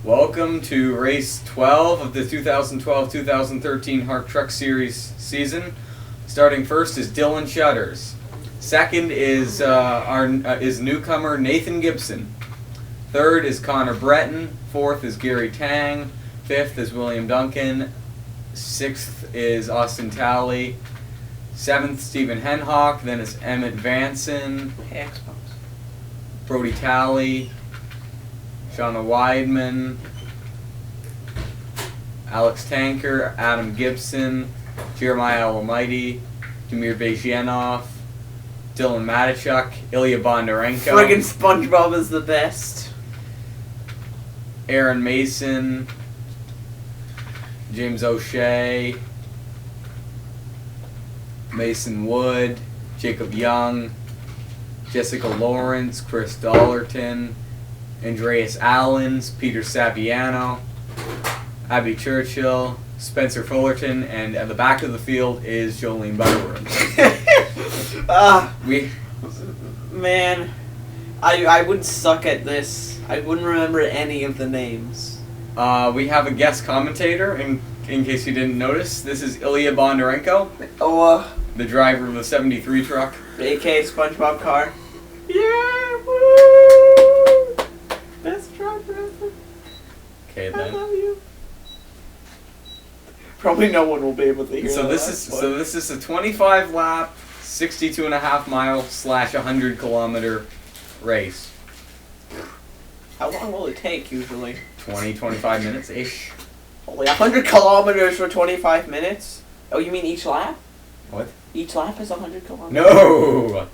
Welcome to race 12 of the 2012-2013 HARC Truck Series season. Starting first is Dylan Shutters. Second is is newcomer Nathan Gibson. Third is Connor Breton. Fourth is Gary Tang. Fifth is William Duncan. Sixth is Austin Talley. Seventh, Stephen Henhock. Then it's Emmett Vanson. Hey, Xbox. Brody Talley. Shauna Weidman, Alex Tanker, Adam Gibson, Jeremiah Almighty, Damir Bezhianov, Dylan Matichuk, Ilya Bondarenko. Friggin' SpongeBob is the best. Aaron Mason, James O'Shea, Mason Wood, Jacob Young, Jessica Lawrence, Chris Dollarton, Andreas Allens, Peter Saviano, Abby Churchill, Spencer Fullerton, and at the back of the field is Jolene Butterworth. Man, I would suck at this. I wouldn't remember any of the names. We have a guest commentator, in case you didn't notice. This is Ilya Bondarenko, the driver of the 73 truck. A.K.A. SpongeBob car. Yeah, woo! Best driver ever. Okay, I then. love you. Probably no one will be able to hear So that. this is a 25 lap, 62.5 mile / 100 kilometer race. How long will it take usually? 20-25 minutes ish. Only 100 kilometers for 25 minutes? Oh, you mean each lap? What? Each lap is 100 kilometers? No.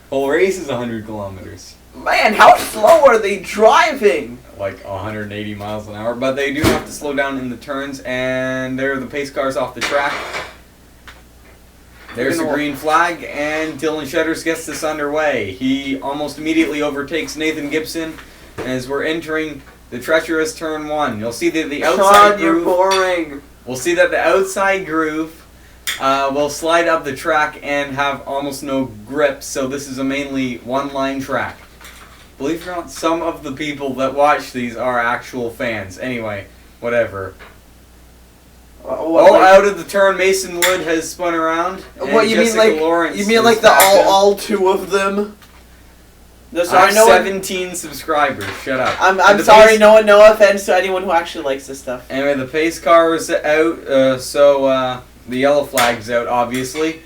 Whole race is 100 kilometers. Man, how slow are they driving? Like 180 miles an hour, but they do have to slow down in the turns, and there are the pace cars off the track. There's the green flag, and Dylan Shutters gets this underway. He almost immediately overtakes Nathan Gibson as we're entering the treacherous turn 1. You'll see that the outside groove. You're boring. We'll see that the outside groove will slide up the track and have almost no grip, so this is a mainly one-line track. Believe it or not, some of the people that watch these are actual fans. Anyway, whatever. Out of the turn, Mason Wood has spun around. What you Jessica mean, like Lawrence you mean like is the back in. all two of them? I have 17 subscribers. Shut up. I'm sorry. No offense to anyone who actually likes this stuff. Anyway, the pace car is out, so the yellow flag's out, obviously.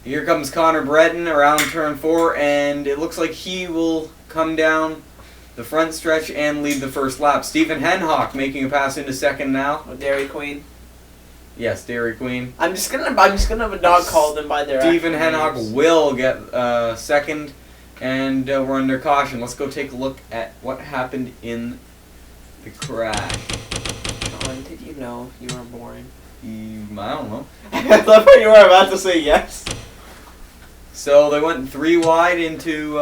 Here comes Connor Breton around turn 4, and it looks like he will come down the front stretch and lead the first lap. Stephen Henhock making a pass into second now. Dairy Queen. Yes, Dairy Queen. I'm just gonna not call them by their. Stephen actual Henhock names. will get second, and we're under caution. Let's go take a look at what happened in the crash. Colin, did you know you were boring? I don't know. I thought you were about to say yes. So they went 3 wide into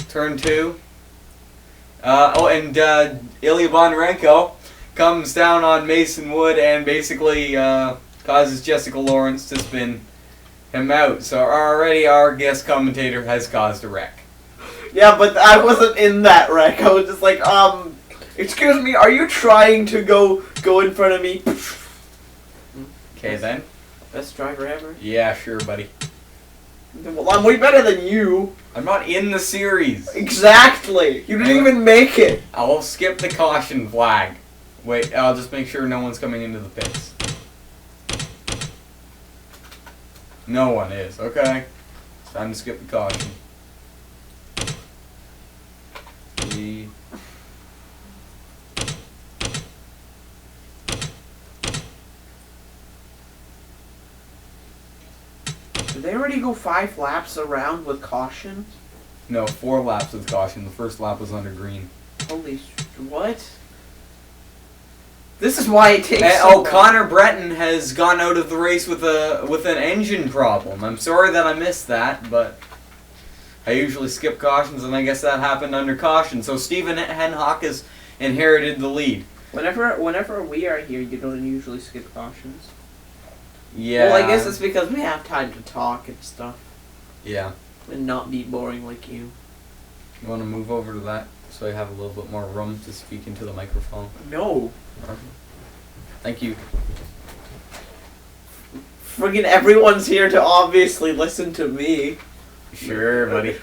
turn 2. Ilya Bondarenko comes down on Mason Wood and basically causes Jessica Lawrence to spin him out. So already our guest commentator has caused a wreck. Yeah, but I wasn't in that wreck. I was just like, excuse me, are you trying to go in front of me? Okay then. Best driver ever? Yeah, sure, buddy. Well, I'm way better than you. I'm not in the series. Exactly. You didn't even make it. I'll skip the caution flag. Wait, I'll just make sure no one's coming into the pits. No one is, okay. It's time to skip the caution. Did they already go 5 laps around with caution? No, 4 laps with caution. The first lap was under green. Holy what? This is why it takes so long. Connor Breton has gone out of the race with an engine problem. I'm sorry that I missed that, but I usually skip cautions, and I guess that happened under caution. So Stephen Henhock has inherited the lead. Whenever we are here, you don't usually skip cautions. Yeah. Well, I guess it's because we have time to talk and stuff. Yeah. And not be boring like you. You want to move over to that so I have a little bit more room to speak into the microphone. No. Thank you. Friggin' everyone's here to obviously listen to me. Sure, buddy.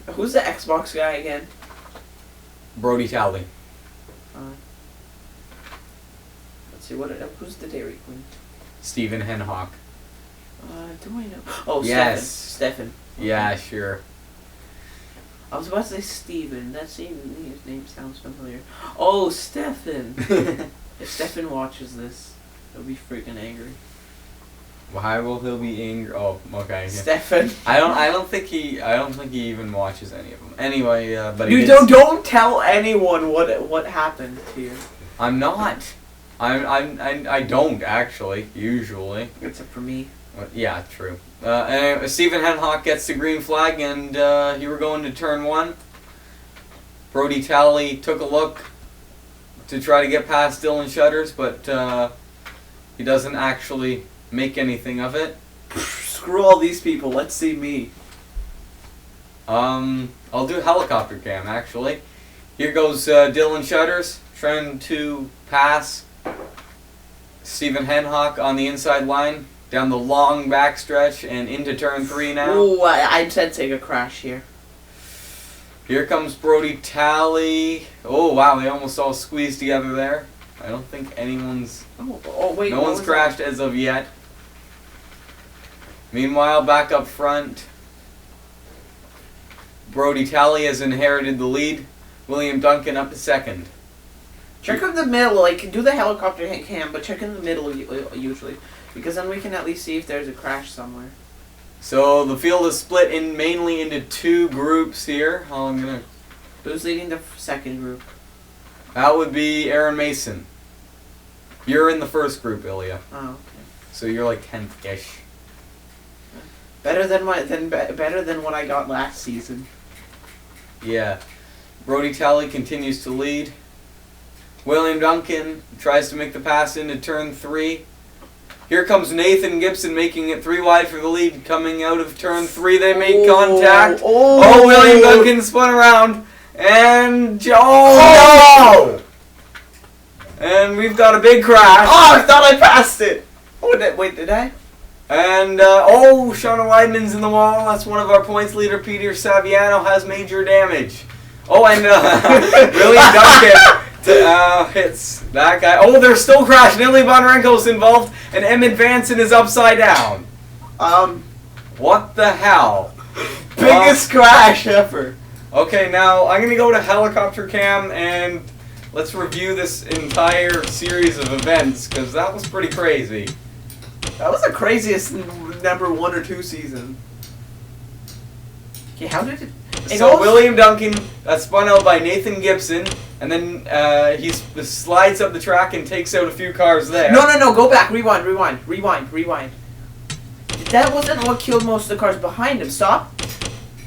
Who's the Xbox guy again? Brody Talley. Let's see, who's the Dairy Queen? Stephen Henhock. Do I know? Oh, yes. Stefan. Yeah, sure. I was about to say Steven. His name sounds familiar. Oh, Stefan. If Stefan watches this, he'll be freaking angry. Why will he be angry? Oh, okay. Stefan. I don't think he even watches any of them. Anyway, but you don't tell anyone what happened here. I'm not. I don't actually usually. Except for me. Yeah, true. Anyway, Stephen Henhock gets the green flag, and you were going to turn 1. Brody Talley took a look to try to get past Dylan Shutters, but he doesn't actually make anything of it. Screw all these people. Let's see me. I'll do helicopter cam actually. Here goes Dylan Shutters trying to pass Stephen Henhock on the inside line. Down the long backstretch and into turn 3 now. Ooh, I'm sensing a crash here. Here comes Brody Talley. Oh wow, they almost all squeezed together there. I don't think anyone's... wait. No one's crashed as of yet. Meanwhile, back up front, Brody Talley has inherited the lead. William Duncan up to second. Check in the middle, like, do the helicopter cam, but check in the middle usually. Because then we can at least see if there's a crash somewhere. So the field is split mainly into 2 groups here. Who's leading the second group? That would be Aaron Mason. You're in the first group, Ilya. Oh, okay. So you're like 10th-ish. Better than what I got last season. Yeah. Brody Talley continues to lead. William Duncan tries to make the pass into turn 3. Here comes Nathan Gibson making it 3 wide for the lead. Coming out of turn 3, they make contact. Oh, William Duncan spun around. And... Oh, no! And we've got a big crash. Oh, I thought I passed it. Oh, wait, did I? And, Shauna Weidman's in the wall. That's one of our points leader, Peter Saviano, has major damage. Oh, and William Duncan hits that guy. Oh, they're still crashing. Ilya Bondarenko's involved, and Emmett Vanson is upside down. What the hell? Biggest crash ever. Okay, now I'm going to go to helicopter cam, and let's review this entire series of events, because that was pretty crazy. That was the craziest number 1 or 2 season. Okay, how did it... So William Duncan spun out by Nathan Gibson, and then he slides up the track and takes out a few cars there. No, go back, rewind. That wasn't what killed most of the cars behind him. Stop.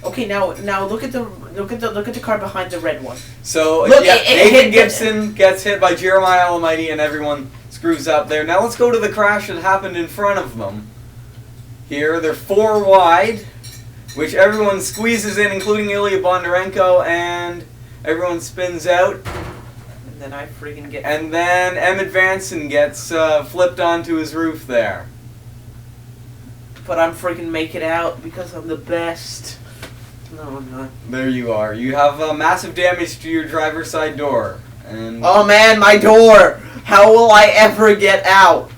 Okay, now look at the car behind the red one. So Nathan Gibson gets hit by Jeremiah Almighty, and everyone screws up there. Now let's go to the crash that happened in front of them. Here, they're 4 wide. Which everyone squeezes in, including Ilya Bondarenko, and everyone spins out. And then I freaking get... And then Emmett Vanson gets flipped onto his roof there. But I'm freaking making out because I'm the best. No, I'm not. There you are. You have massive damage to your driver's side door. And oh man, my door! How will I ever get out?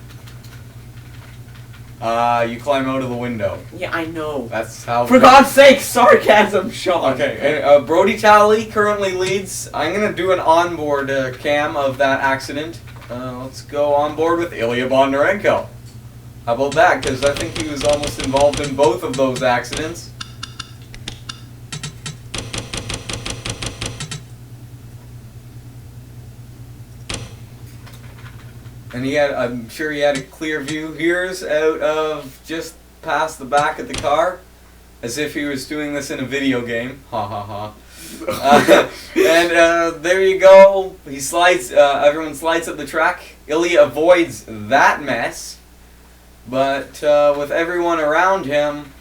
You climb out of the window. Yeah, I know. That's how... For God's sake, sarcasm, Sean. Okay, Brody Talley currently leads. I'm going to do an onboard cam of that accident. Let's go on board with Ilya Bondarenko. How about that? Because I think he was almost involved in both of those accidents. And I'm sure he had a clear view. Here's out of just past the back of the car, as if he was doing this in a video game. Ha ha ha. And there you go. He slides. Everyone slides up the track. Ilya avoids that mess, but with everyone around him,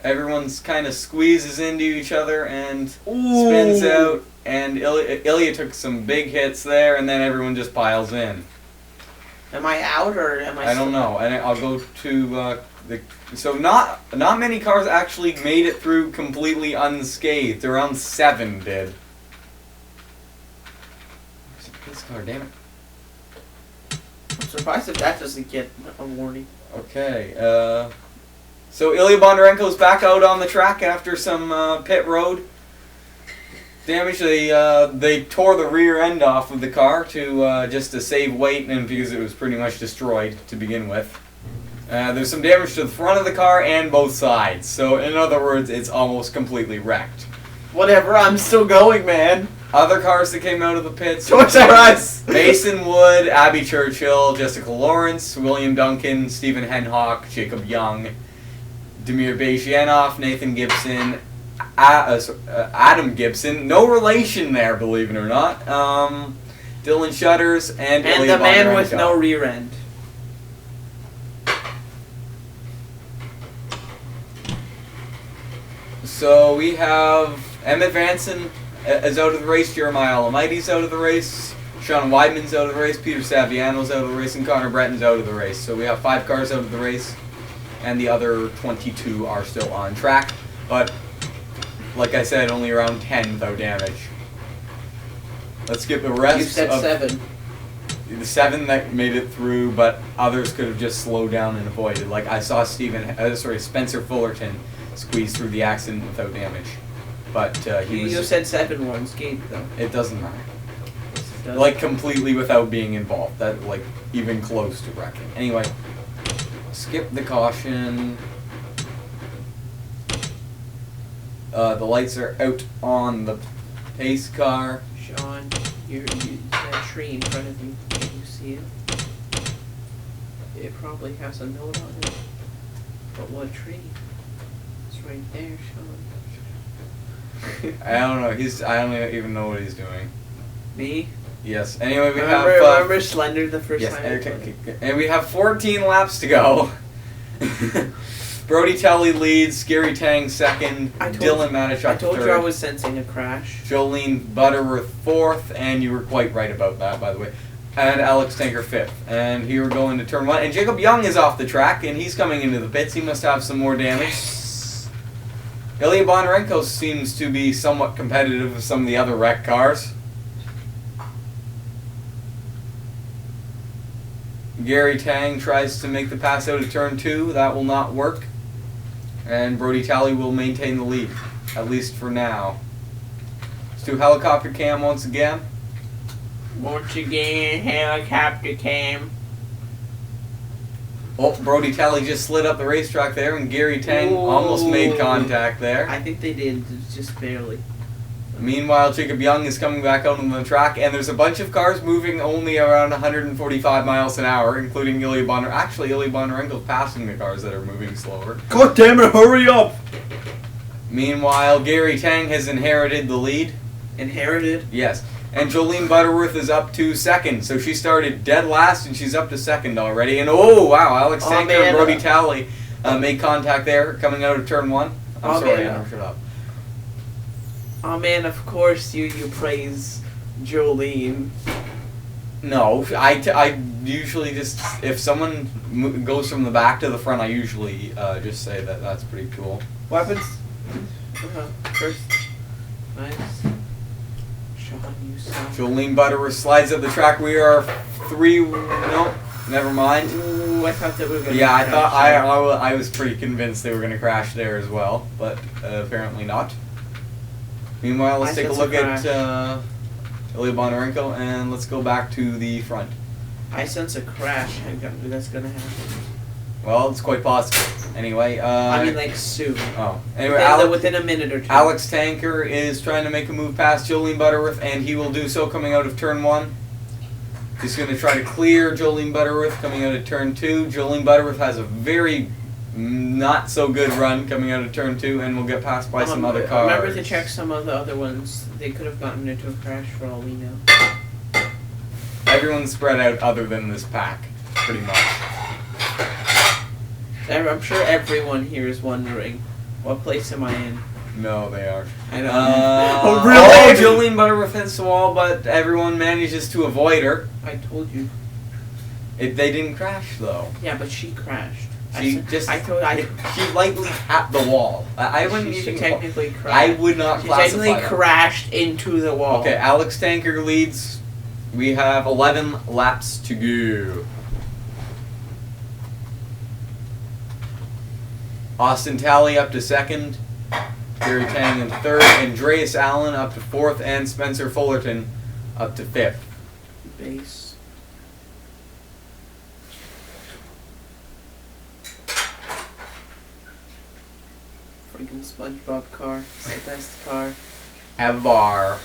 Everyone's kind of squeezes into each other and spins out. And Ilya took some big hits there, and then everyone just piles in. Am I out or am I? I don't know. And I'll go to so not many cars actually made it through completely unscathed. Around 7 did. This car, damn it. I'm surprised if that doesn't get a warning. Okay. So Ilya Bondarenko's back out on the track after some pit road damage. They tore the rear end off of the car to just to save weight, and because it was pretty much destroyed to begin with. There's some damage to the front of the car and both sides. So in other words, it's almost completely wrecked. Whatever, I'm still going, man. Other cars that came out of the pits: Toys R Us, Mason Wood, Abby Churchill, Jessica Lawrence, William Duncan, Stephen Henhock, Jacob Young, Demir Bezhianov, Nathan Gibson, Adam Gibson, no relation there, believe it or not. Dylan Shutters and Ilya the man Bondarenko. with no rear end. So we have Emmett Vanson is out of the race, Jeremiah Alamighty's out of the race, Sean Weidman's out of the race, Peter Saviano's out of the race, and Connor Bretton's out of the race. So we have 5 cars out of the race, and the other 22 are still on track. But like I said, only around 10 without damage. Let's get the rest. You said of 7. The 7 that made it through, but others could have just slowed down and avoided. Like I saw Spencer Fullerton squeeze through the accident without damage. But You said 7 ones, Gabe, though. It doesn't matter. Yes, it does. Like completely without being involved. That like even close to wrecking. Anyway, skip the caution. The lights are out on the pace car. Sean, that tree in front of you. Can you see it? It probably has a note on it. But what tree? It's right there, Sean. I don't know. I don't even know what he's doing. Me? Yes. Anyway, we remember Slender the first yes, time? okay. And we have 14 laps to go. Brody Telly leads, Gary Tang second, Dylan Matichuk I told third. you I was sensing a crash. Jolene Butterworth fourth, and you were quite right about that, by the way. And Alex Tanker fifth. And here we're going to turn 1. And Jacob Young is off the track, and he's coming into the pits. He must have some more damage. Ilya Bondarenko seems to be somewhat competitive with some of the other wrecked cars. Gary Tang tries to make the pass out of turn 2. That will not work. And Brody Talley will maintain the lead, at least for now. Let's do helicopter cam once again. Once again, helicopter cam. Oh, Brody Talley just slid up the racetrack there, and Gary Tang almost made contact there. I think they did, just barely. Meanwhile, Jacob Young is coming back out on the track, and there's a bunch of cars moving only around 145 miles an hour, including Ilya Bondarenko. Actually, Ilya Bondarenko's passing the cars that are moving slower. God damn it, hurry up! Meanwhile, Gary Tang has inherited the lead. Inherited? Yes. And Jolene Butterworth is up to second, so she started dead last, and she's up to second already. And oh, wow, Alex Tanker and Brody Talley made contact there, coming out of turn 1. I'm sorry, Adam, shut up. Oh man, of course you praise Jolene. No, I usually just, if someone goes from the back to the front, I usually just say that that's pretty cool. Weapons? First. Nice. Sean, you suck. Jolene Butterworth slides up the track. We are 3, no, never mind. Ooh, I thought that we were going to Yeah, I thought, I was pretty convinced they were going to crash there as well, but apparently not. Meanwhile, let's take a look at Ilya Bondarenko, and let's go back to the front. I sense a crash. That's gonna happen. Well, it's quite possible. Anyway, I mean, like soon. Oh, anyway, within a minute or two. Alex Tanker is trying to make a move past Jolene Butterworth, and he will do so coming out of turn 1. He's going to try to clear Jolene Butterworth coming out of turn 2. Jolene Butterworth has a very not so good run coming out of turn 2, and we'll get passed by some other cars. Remember to check some of the other ones. They could have gotten into a crash for all we know. Everyone's spread out other than this pack, pretty much. I'm sure everyone here is wondering What place am I in? No, they are. I know. Oh, really? Jolene Butterworth hits the wall, but everyone manages to avoid her. I told you. They didn't crash though. Yeah, but she crashed. She lightly tapped the wall. I wouldn't She even. technically crashed. I would not She classify technically that. crashed into the wall. Okay, Alex Tanker leads. We have 11 laps to go. Austin Talley up to second. Gary Tang in third. Andreas Allen up to fourth. And Spencer Fullerton up to fifth. Base. Freaking SpongeBob car. It's the best car. Have a bar.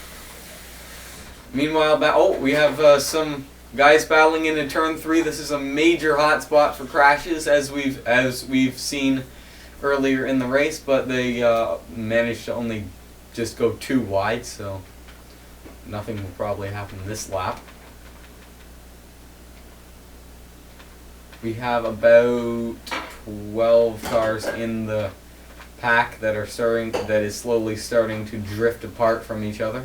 Meanwhile, we have some guys battling into turn 3. This is a major hot spot for crashes, as we've seen earlier in the race. But they managed to only just go 2 wide, so nothing will probably happen this lap. We have about 12 cars in the pack that is slowly starting to drift apart from each other.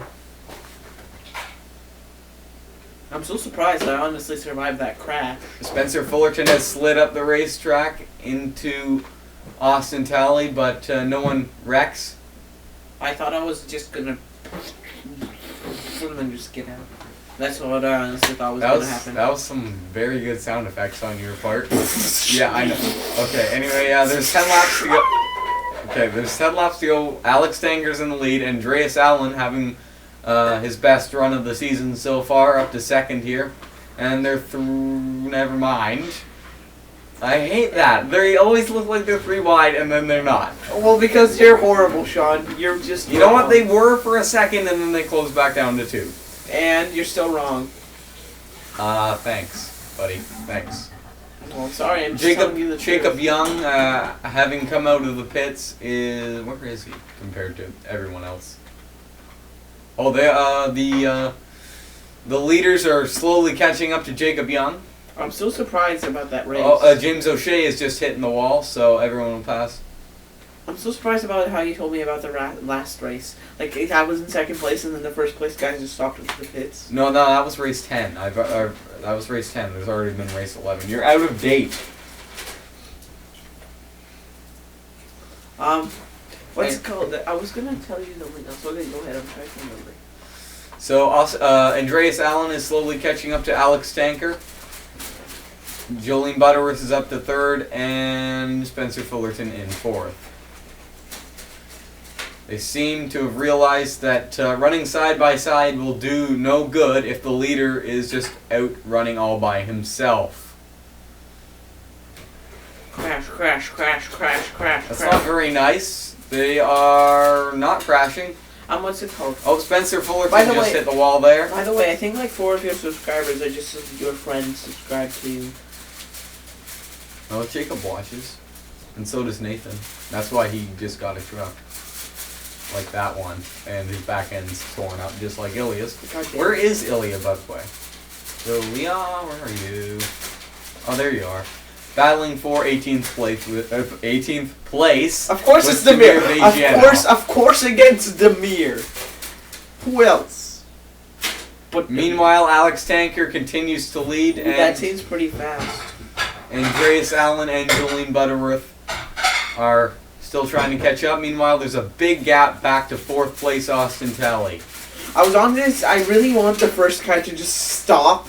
I'm so surprised I honestly survived that crash. Spencer Fullerton has slid up the racetrack into Austin Talley, but no one wrecks. I thought I was just gonna and then just get out. That's what I honestly thought was gonna happen. That was some very good sound effects on your part. Yeah, I know. Okay, anyway, there's 10 laps to go. Okay, there's 10 laps to go. Alex Tanger's in the lead. Andreas Allen having his best run of the season so far, up to second here. And they're through. Never mind. I hate that. They always look like they're 3 wide and then they're not. Well, because you're horrible, Sean. You're just. You know what? They were for a second and then they closed back down to 2. And you're still wrong. Thanks, buddy. Thanks. Well, I'm sorry. I'm just telling you the truth. Jacob Young, having come out of the pits, where is he compared to everyone else? Oh, the leaders are slowly catching up to Jacob Young. I'm so surprised about that race. Oh, James O'Shea is just hitting the wall, so everyone will pass. I'm so surprised about how you told me about the last race. Like, I was in second place, and then the first place guys just stopped into the pits. No, that was race 10. That was race 10. There's already been race 11. You're out of date. What's it called? I was gonna tell you something else. Okay, go ahead. I'm trying to remember. So, Andreas Allen is slowly catching up to Alex Tanker. Jolene Butterworth is up to third, and Spencer Fullerton in fourth. They seem to have realized that running side by side will do no good if the leader is just out running all by himself. Crash, crash, crash, crash, crash, That's crash. not very nice. They are not crashing. What's it called? Oh, Spencer Fullerton just hit the wall there. By the way, I think like 4 of your subscribers are just your friends subscribe to you. Oh, Jacob watches. And so does Nathan. That's why he just got a truck. Like that one. And his back end's torn up just like Ilya's. Where is Ilya, by the way? Ilya, where are you? Oh, there you are. Battling for 18th place with 18th place. Of course it's Demir. Of course against Demir. Who else? But meanwhile, Alex Tanker continues to lead. And that seems pretty fast. Andreas Allen and Jolene Butterworth are still trying to catch up. Meanwhile, there's a big gap back to 4th place Austin Talley. I was on this. I really want the first guy to just stop.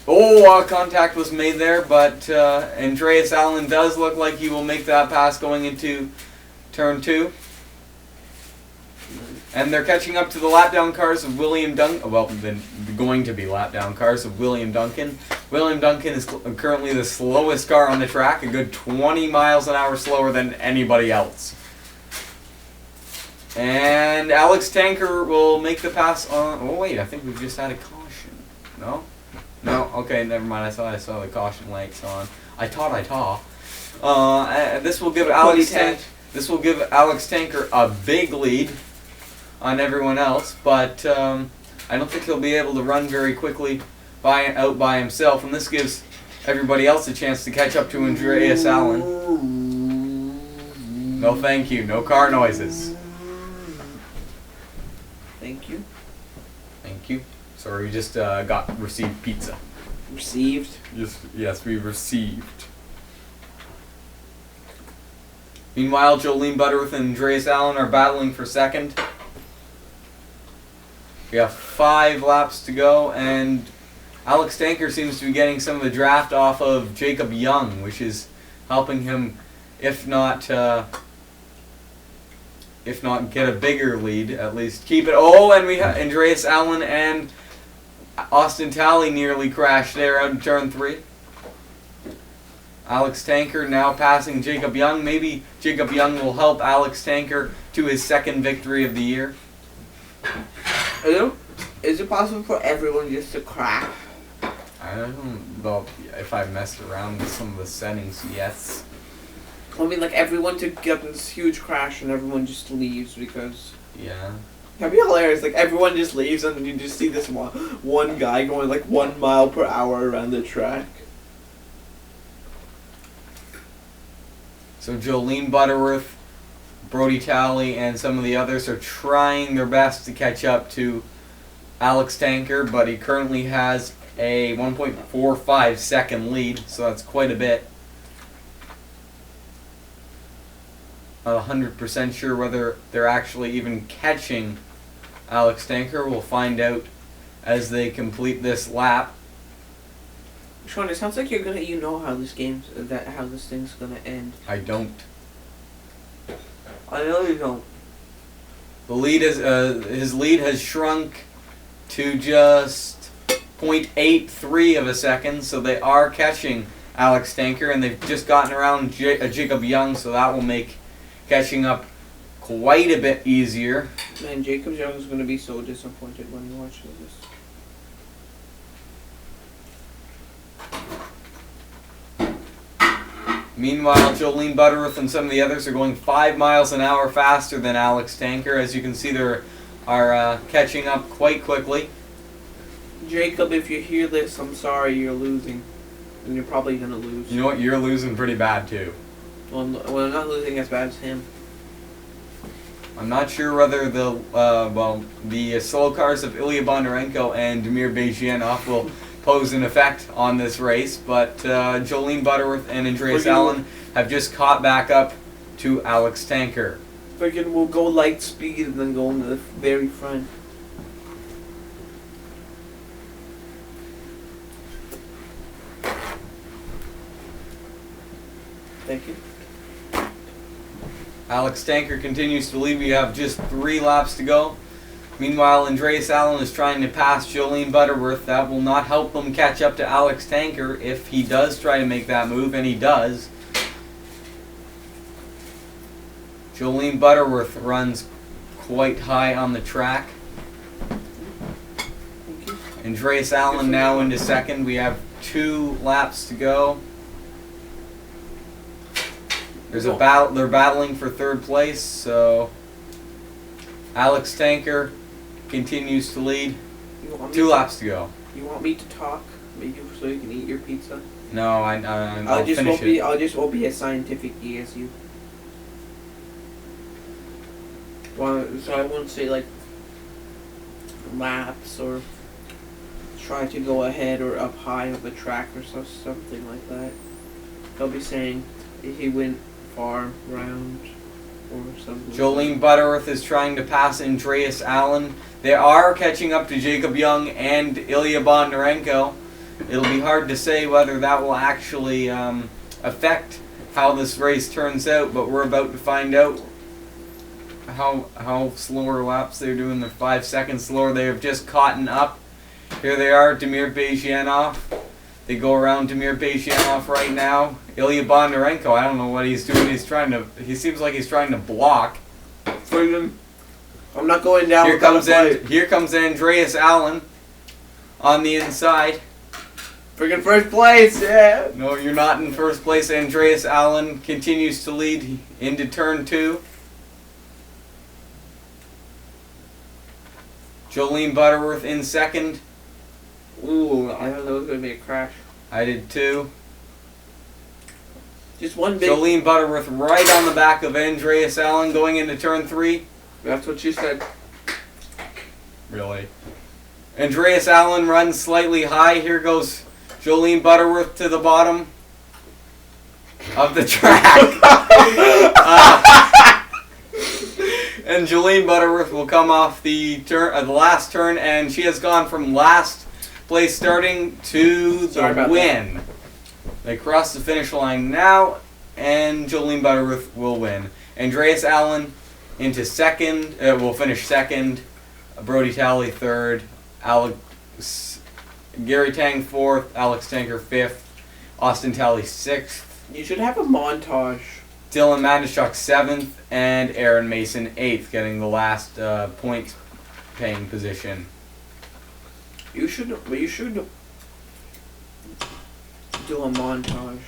Oh, contact was made there, but Andreas Allen does look like he will make that pass going into turn 2. And they're catching up to the lap-down cars of William Duncan. Well, they're going to be lap-down cars of William Duncan. William Duncan is currently the slowest car on the track, a good 20 miles an hour slower than anybody else. And Alex Tanker will make the pass on... Oh, wait, I think we've just had a caution. No? No? Okay, never mind. I saw the caution lights on. This will give Alex Tanker a big lead on everyone else, but I don't think he'll be able to run very quickly out by himself, and this gives everybody else a chance to catch up to Andreas Allen. No thank you, no car noises. Thank you. Thank you. Sorry, we just received pizza. Received? Yes, we received. Meanwhile, Jolene Butterworth and Andreas Allen are battling for second. We have 5 laps to go, and Alex Tanker seems to be getting some of the draft off of Jacob Young, which is helping him, if not get a bigger lead, at least keep it. Oh, and we have Andreas Allen and Austin Talley nearly crashed there out in turn 3. Alex Tanker now passing Jacob Young. Maybe Jacob Young will help Alex Tanker to his second victory of the year. Is it possible for everyone just to crash? I don't know if I messed around with some of the settings, yes. I mean, like, everyone to get this huge crash and everyone just leaves because... Yeah. That'd be hilarious. Like, everyone just leaves and then you just see this one guy going, like, 1 mile per hour around the track. So Jolene Butterworth, Brody Talley, and some of the others are trying their best to catch up to Alex Tanker, but he currently has a 1.45 second lead, so that's quite a bit. Not 100% sure whether they're actually even catching Alex Tanker. We'll find out as they complete this lap. Sean, it sounds like you know how this thing's gonna end. I don't. I know you don't. The lead is his lead has shrunk to just 0.83 of a second, so they are catching Alex Tanker, and they've just gotten around Jacob Young, so that will make catching up quite a bit easier. Man, Jacob Young is gonna be so disappointed when he watches this. Meanwhile, Jolene Butterworth and some of the others are going 5 miles an hour faster than Alex Tanker. As you can see, they are catching up quite quickly. Jacob, if you hear this, I'm sorry you're losing. And you're probably going to lose. You know what? You're losing pretty bad, too. Well, I'm not losing as bad as him. I'm not sure whether the slow cars of Ilya Bondarenko and Damir Bezhianov will pose an effect on this race, but Jolene Butterworth and Andreas Allen have just caught back up to Alex Tanker. Freaking we'll go light speed and then go in the very front. Thank you. Alex Tanker continues to lead. We have just 3 laps to go. Meanwhile, Andreas Allen is trying to pass Jolene Butterworth. That will not help him catch up to Alex Tanker if he does try to make that move, and he does. Jolene Butterworth runs quite high on the track. Andreas Allen now into second. We have 2 laps to go. There's a battle. They're battling for 3rd place, so Alex Tanker continues to lead. 2 laps to go. You want me to talk, maybe so you can eat your pizza? No, I'll just finish it. I'll just won't be as scientific as you. Well, so I won't say like laps or try to go ahead or up high of the track or something like that. I'll be saying he went far round or something. Jolene Butterworth is trying to pass Andreas Allen. They are catching up to Jacob Young and Ilya Bondarenko. It'll be hard to say whether that will actually affect how this race turns out, but we're about to find out how slower laps they're doing. They're 5 seconds slower. They have just caught up. Here they are, Damir Bezhianov. They go around Damir Bezhianov right now. Ilya Bondarenko, I don't know what he's doing. He seems like he's trying to block. I'm not going down. Here comes Andreas Allen on the inside. Freaking first place, yeah. No, you're not in first place. Andreas Allen continues to lead into turn 2. Jolene Butterworth in second. Ooh, I thought that was going to be a crash. I did too. Just one big. Jolene Butterworth right on the back of Andreas Allen going into turn 3. That's what she said. Really? Andreas Allen runs slightly high. Here goes Jolene Butterworth to the bottom of the track. And Jolene Butterworth will come off the last turn, and she has gone from last place starting to the win. They cross the finish line now, and Jolene Butterworth will win. Andreas Allen into second, will finish second. Brody Talley third. Gary Tang fourth. Alex Tanker fifth. Austin Talley sixth. You should have a montage. Dylan Mandishuk seventh, and Aaron Mason eighth, getting the last point-paying position. You should do a montage.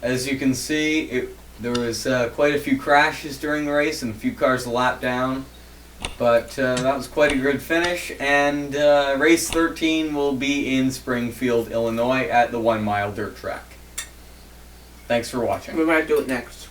As you can see, there was quite a few crashes during the race and a few cars a lap down, but that was quite a good finish. And race 13 will be in Springfield, Illinois, at the 1 Mile Dirt Track. Thanks for watching. We might do it next.